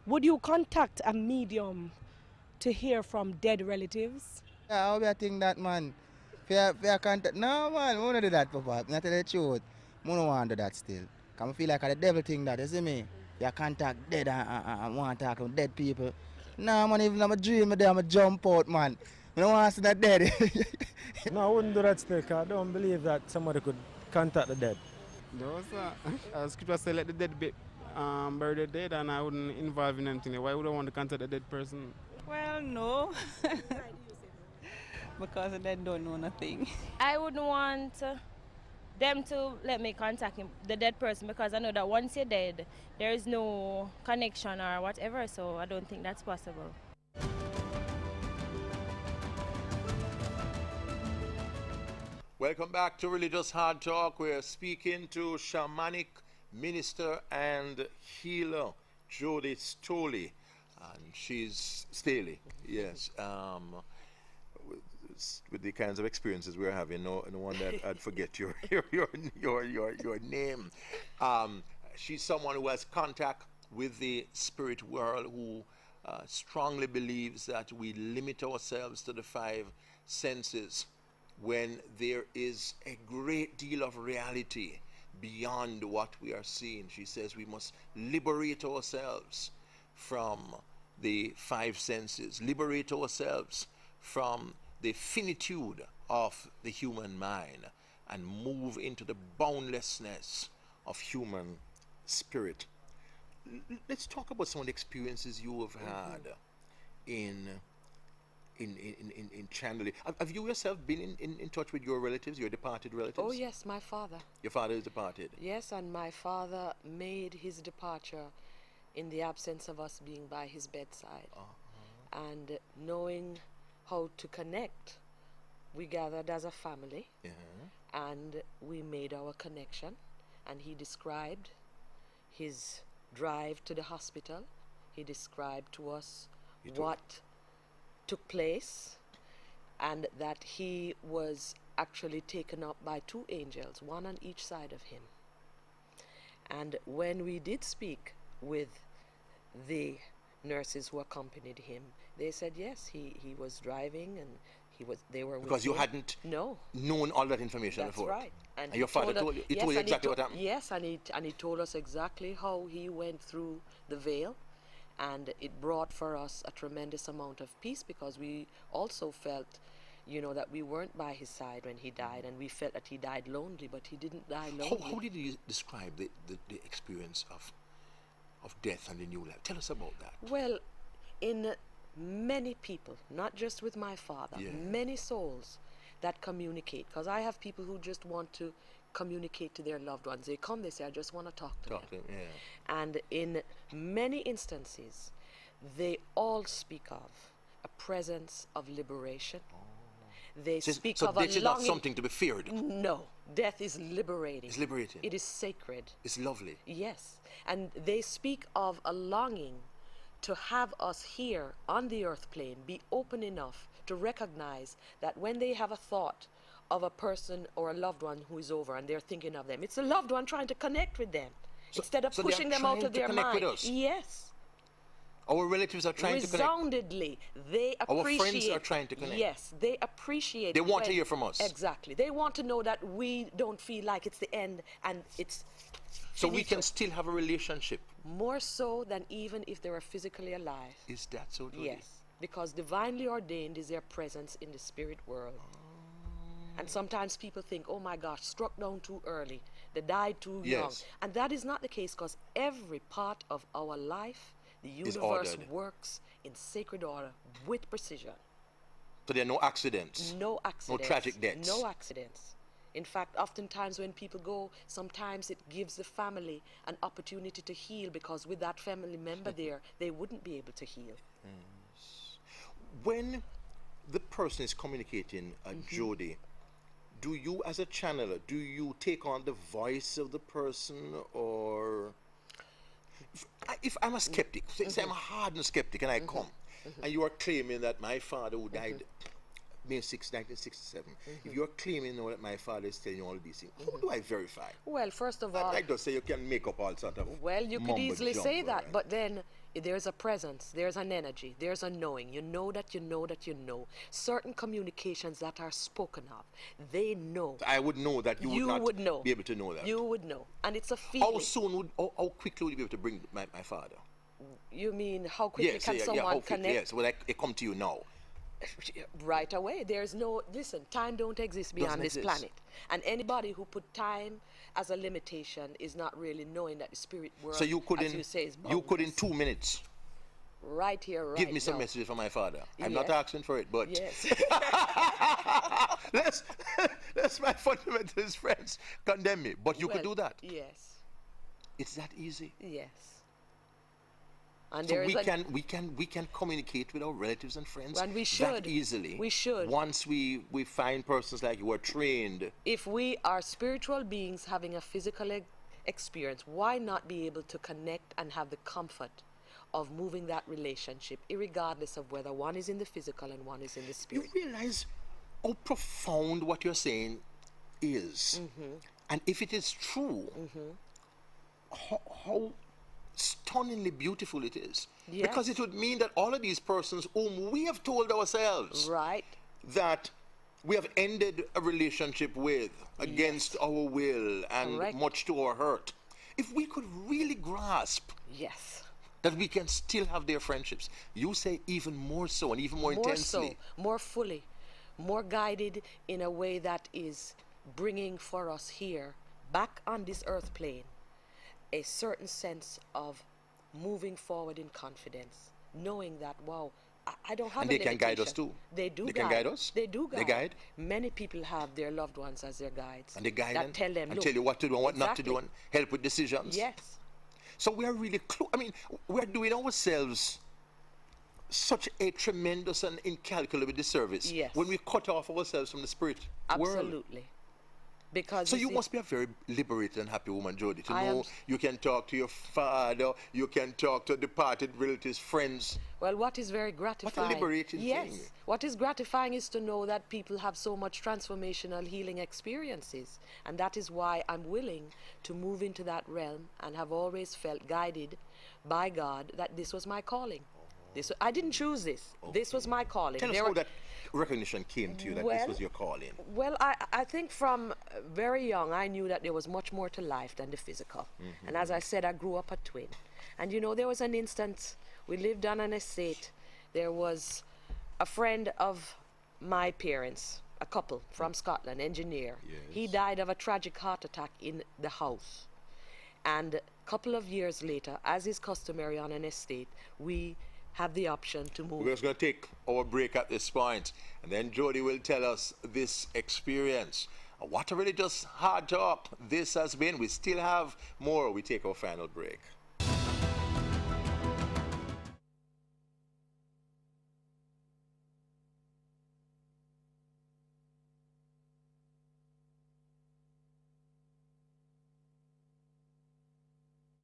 Would you contact a medium to hear from dead relatives? Yeah, how do you think that, man? Fair contact. No, man, I want to do that, Papa. I tell you the truth. I don't want to do that still. Because I feel like the devil think that, you see me? You contact dead and want to talk to dead people. No, man, even in my dream, I'm a jump out, man. I don't want to see that dead. No, I wouldn't do that still, because I don't believe that somebody could contact the dead. No, sir. Scripture say let the dead be bury the dead, and I wouldn't involve in anything. Why would I want to contact the dead person? Well, no, because they don't know nothing. I wouldn't want them to let me contact the dead person because I know that once you're dead, there is no connection or whatever, so I don't think that's possible. Welcome back to Religious Hard Talk. We're speaking to shamanic minister and healer Jody Stoley, and she's Staley. Yes, with the kinds of experiences we're having, no one that I'd forget your name. She's someone who has contact with the spirit world, who strongly believes that we limit ourselves to the five senses when there is a great deal of reality beyond what we are seeing. She says we must liberate ourselves from the five senses, liberate ourselves from the finitude of the human mind, and move into the boundlessness of human spirit. Let's talk about some of the experiences you have had in channeling. Have you yourself been in touch with your relatives, your departed relatives? Oh yes, my father. Your father is departed? Yes, and my father made his departure in the absence of us being by his bedside. And knowing how to connect, we gathered as a family, and we made our connection, and he described his drive to the hospital. He described to us what took place, and that he was actually taken up by two angels, one on each side of him. And when we did speak with the nurses who accompanied him, they said yes, he was driving, and they were because you hadn't known all that information before. That's right. And your father told you, told you exactly what happened? Yes, and he told us exactly how he went through the veil, and it brought for us a tremendous amount of peace, because we also felt, that we weren't by his side when he died, and we felt that he died lonely, but he didn't die lonely. How did he describe the experience of death and the new life? Tell us about that. Well, in many people, not just with my father, many souls that communicate, because I have people who just want to communicate to their loved ones. They come, they say, I just want to talk to them. And in many instances, they all speak of a presence of liberation. They speak of a longing. So death is not something to be feared? No, death is liberating. It's liberating. It is sacred. It's lovely. Yes, and they speak of a longing to have us here on the earth plane be open enough to recognize that when they have a thought of a person or a loved one who is over and they're thinking of them, it's a loved one trying to connect with them, instead of pushing them out of their mind. With us. Yes. Our relatives are trying to connect. Resoundedly, they appreciate. Our friends are trying to connect. Yes, they appreciate. They want to hear from us. Exactly. They want to know that we don't feel like it's the end and it's so we can still have a relationship. More so than even if they were physically alive. Is that so, Jody? Yes, because divinely ordained is their presence in the spirit world. And sometimes people think, oh my gosh, struck down too early, they died too young. And that is not the case, because every part of our life, the universe works in sacred order with precision. So there are no accidents? No accidents. No tragic deaths? No accidents. In fact, oftentimes when people go, sometimes it gives the family an opportunity to heal, because with that family member there, they wouldn't be able to heal. When the person is communicating, Jody, do you as a channeler, do you take on the voice of the person, or... If I'm a skeptic, say I'm a hardened skeptic and I come, and you are claiming that my father who died May 6, 1967. If you're claiming now that my father is telling you all these things, how do I verify? Well, first of all, I just say you can make up all sort of well, you could easily mumbo say jumbo, that, right? but then there's a presence, there's an energy, there's a knowing. You know that you know that you know. Certain communications that are spoken of, they know. I would know that you would not be able to know that. You would know. And it's a feeling. How soon would, how quickly would you be able to bring my father? You mean how quickly Yes, can someone how quickly, connect? yes, will I come to you now? Right away. There's no, listen, time don't exist beyond this planet. And anybody who put time as a limitation is not really knowing that the spirit world, So you could as you say, is you could in boundless. 2 minutes Right here, right give me some now. messages from my father. I'm not Yes. asking for it, but Yes. let's my fundamentalist friends condemn me. But you could Well, do that. Yes. It's that easy. Yes. And So there is we can communicate with our relatives and friends And we that should. easily. We should. Once we find persons like you who are trained. if we are spiritual beings having a physical experience, why not be able to connect and have the comfort of moving that relationship, irregardless of whether one is in the physical and one is in the You spirit? realize how profound what you're saying is. And if it is true, how stunningly beautiful it is. Yes. Because it would mean that all of these persons whom we have told ourselves Right. that we have ended a relationship with against our will and Correct. much to our hurt, if we could really grasp Yes. that we can still have their friendships, you say even more so and even more intensely. So, more fully, more guided in a way that is bringing for us here, back on this earth plane, a certain sense of moving forward in confidence, knowing that, wow, I don't have And a they can guide limitation. us too. They do They guide. can guide us. They do guide. They guide. Many people have their loved ones as their guides. And they guide that them tell them, and look, tell you what to do and what not to do exactly. and help with decisions. Yes. So we are really I mean, we're doing ourselves such a tremendous and incalculable disservice Yes. when we cut off ourselves from the spirit world. Absolutely. Because So you see, must be a very liberated and happy woman, Jody, to I am know you can talk to your father, you can talk to departed relatives, friends. well, what is very gratifying? liberating yes. thing. What is gratifying is to know that people have so much transformational healing experiences. And that is why I'm willing to move into that realm and have always felt guided by God that this was my calling. I didn't choose this. This was my calling. Tell us There how were- that recognition came to you, that this Well, was your calling. Well, I think from very young, I knew that there was much more to life than the physical. And as I said, I grew up a twin. And you know, there was an instance, we lived on an estate. There was a friend of my parents, a couple from Scotland, engineer. He died of a tragic heart attack in the house. And a couple of years later, as is customary on an estate, we have the option to move. We're just going to take our break at this point, and then Jody will tell us this experience. What a really just hard talk this has been. We still have more. We take our final break.